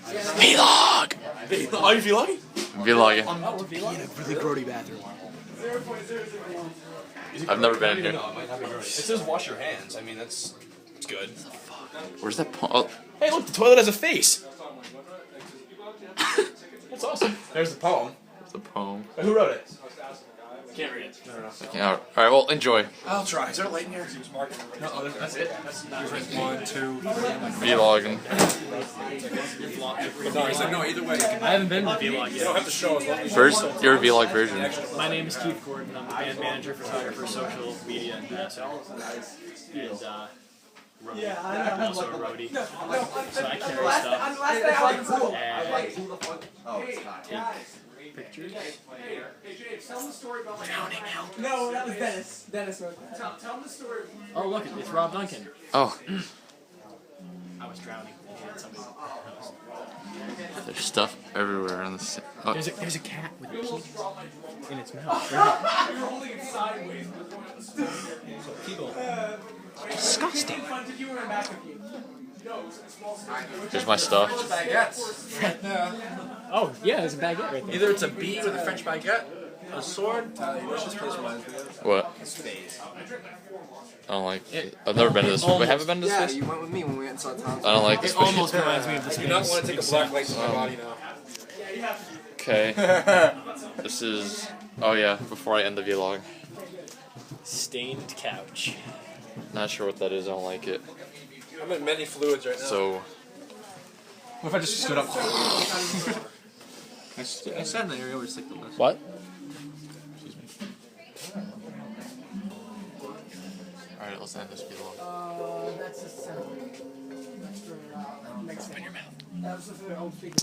Vlog! Are you vlogging? Vlogging. I'm in a really grody bathroom. I've never been in here. It says wash your hands. I mean, it's good. Where's that oh. Hey, look, the toilet has a face. That's awesome. There's the poem. There's the poem. Who wrote it? Can't read it. No. Alright, well, enjoy. I'll try. Is there a light in here? No, that's it. That's not 1, 2, 3. Vlogging. No, either way. I haven't been to the vlog yet. You don't have to show us. First, your vlog version. My name is Keith Gordon. I'm the band manager, photographer, social media ambassador, and I'm also a roadie. So I carry stuff and take pictures. Hey, James, tell them the story about my Drowning help. No, that was Dennis. Dennis wrote that. Tell them the story. Oh, look, it's Rob Duncan. Oh. I was drowning. There's stuff everywhere on the oh. There's a cat with a penis in its mouth. You're holding it sideways. Disgusting. Here's my stuff. Oh, yeah, there's a baguette right there. Either it's a bee with a French baguette, a sword. What? I don't like it. I've never been to this one. We haven't been to this place? You went with me when we went and saw Tom's. I don't like this It place. almost reminds me of the I do not want to take a black light to my body now. Okay. This is... Oh yeah, before I end the vlog. Stained couch. Not sure what that is, I don't like it. I'm in many fluids right now. So... What if I just stood up? I sat in the area where it's like the list. What? Excuse me. Alright, let's end this vlog. That's just That's for next. Open your mouth. That was for old speakers.